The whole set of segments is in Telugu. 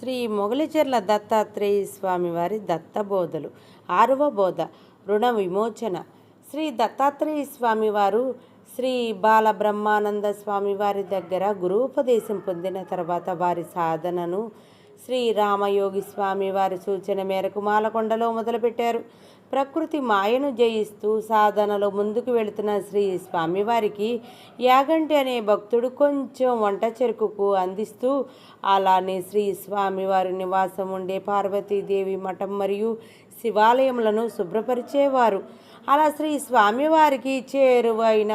శ్రీ మొగలిచెర్ల దత్తాత్రేయ స్వామివారి దత్తబోధలు. 6వ బోధ రుణ విమోచన. శ్రీ దత్తాత్రేయ స్వామివారు శ్రీ బాలబ్రహ్మానంద స్వామివారి దగ్గర గురూపదేశం పొందిన తర్వాత వారి సాధనను శ్రీ రామయోగి స్వామివారి సూచన మేరకు మాలకొండలో మొదలుపెట్టారు. ప్రకృతి మాయను జయిస్తూ సాధనలో ముందుకు వెళుతున్న శ్రీ స్వామివారికి యాగంటి అనే భక్తుడు కొంచెం వంట చెరుకుకు అందిస్తూ, అలానే శ్రీ స్వామివారి నివాసం ఉండే పార్వతీదేవి మఠం మరియు శివాలయములను శుభ్రపరిచేవారు. అలా శ్రీ స్వామివారికి చేరువైన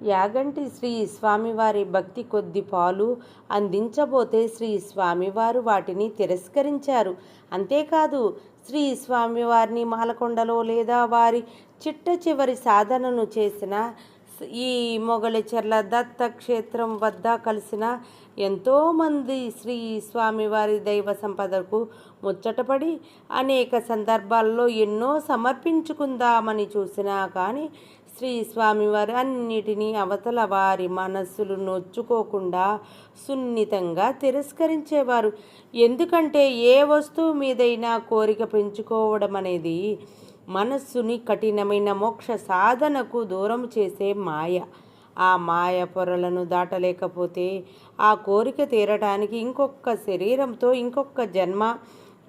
యాగంటి శ్రీ స్వామివారి భక్తి కొద్ది పాలు అందించబోతే శ్రీ స్వామివారు వాటిని తిరస్కరించారు. అంతేకాదు, శ్రీ స్వామివారిని మాలకొండలో లేదా వారి చిట్ట చివరి సాధనను చేసిన ఈ మొగలిచెర్ల దత్తక్షేత్రం వద్ద కలిసిన ఎంతోమంది శ్రీ స్వామివారి దైవ సంపదకు ముచ్చటపడి అనేక సందర్భాల్లో ఎన్నో సమర్పించుకుందామని చూసినా కానీ శ్రీ స్వామివారు అన్నిటినీ అవతల వారి మనస్సులు నొచ్చుకోకుండా సున్నితంగా తిరస్కరించేవారు. ఎందుకంటే ఏ వస్తువు మీదైనా కోరిక పెంచుకోవడం అనేది మనస్సుని కఠినమైన మోక్ష సాధనకు దూరం చేసే మాయ. ఆ మాయ పొరలను దాటలేకపోతే ఆ కోరిక తీరటానికి ఇంకొక శరీరంతో ఇంకొక జన్మ,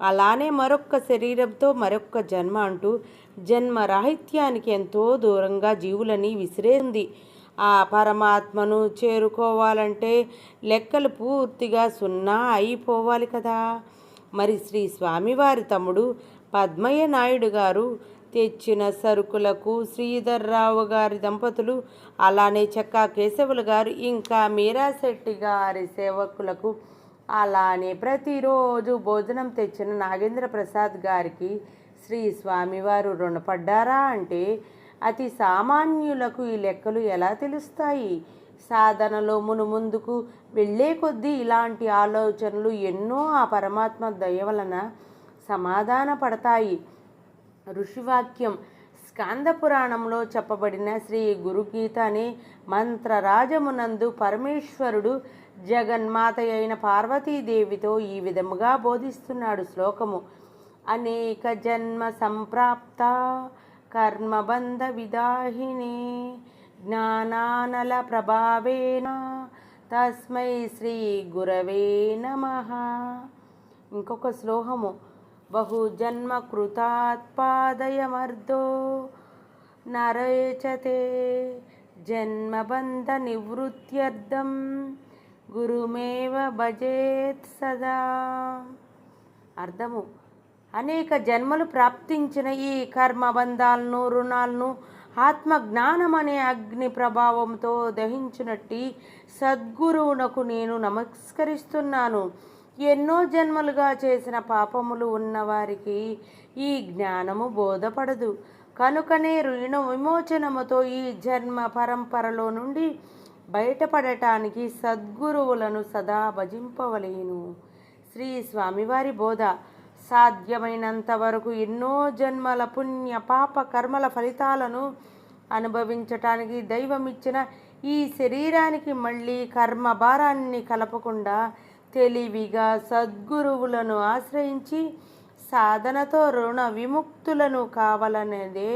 అలానే మరొక్క శరీరంతో మరొక్క జన్మ అంటూ జన్మరాహిత్యానికి ఎంతో దూరంగా జీవులని విసిరేంది. ఆ పరమాత్మను చేరుకోవాలంటే లెక్కలు పూర్తిగా సున్నా అయిపోవాలి కదా. మరి శ్రీ స్వామివారి తమ్ముడు పద్మయ్య నాయుడు గారు తెచ్చిన సరుకులకు శ్రీధర్రావు గారి దంపతులు, అలానే చెక్కా కేశవులు గారు, ఇంకా మీరాశెట్టి గారి సేవకులకు, అలానే ప్రతిరోజు భోజనం తెచ్చిన నాగేంద్ర ప్రసాద్ గారికి శ్రీ స్వామివారు రుణపడ్డారా అంటే అతి సామాన్యులకు ఈ లెక్కలు ఎలా తెలుస్తాయి? సాధనలో ముందుకు వెళ్ళే కొద్దీ ఇలాంటి ఆలోచనలు ఎన్నో ఆ పరమాత్మ దయ వలన సమాధాన పడతాయి. ఋషివాక్యం. స్కాంద పురాణంలో చెప్పబడిన శ్రీ గురుగీత అనే మంత్రరాజమునందు పరమేశ్వరుడు జగన్మాత అయిన పార్వతీదేవితో ఈ విధముగా బోధిస్తున్నాడు. శ్లోకము. అనేక జన్మ సంప్రాప్త కర్మబంధ విదాహినే జ్ఞానానల ప్రభావేన తస్మై శ్రీ గురవే నమః. ఇంకొక శ్లోకము. బహుజన్మ కృతాత్పాదయమర్దో నరేచతే జన్మబంధ నివృత్త్యర్థం గురుమేవ భజేత్ సదా. అర్థము. అనేక జన్మలు ప్రాప్తించిన ఈ కర్మబంధాలను రుణాలను ఆత్మజ్ఞానం అనే అగ్ని ప్రభావంతో దహించినట్టి సద్గురువునకు నేను నమస్కరిస్తున్నాను. ఎన్నో జన్మలుగా చేసిన పాపములు ఉన్నవారికి ఈ జ్ఞానము బోధపడదు. కనుకనే రుణ విమోచనముతో ఈ జన్మ పరంపరలో నుండి బయటపడటానికి సద్గురువులను సదా భజింపవలేను. శ్రీ స్వామివారి బోధ. సాధ్యమైనంత వరకు ఎన్నో జన్మల పుణ్య పాప కర్మల ఫలితాలను అనుభవించటానికి దైవమిచ్చిన ఈ శరీరానికి మళ్ళీ కర్మ భారాన్ని కలపకుండా తెలివిగా సద్గురువులను ఆశ్రయించి సాధనతో రుణ విముక్తులను కావాలనేదే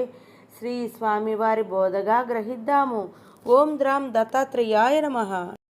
శ్రీ స్వామివారి బోధగా గ్రహిద్దాము. ఓం ద్రాం దత్తాత్రేయాయ నమః.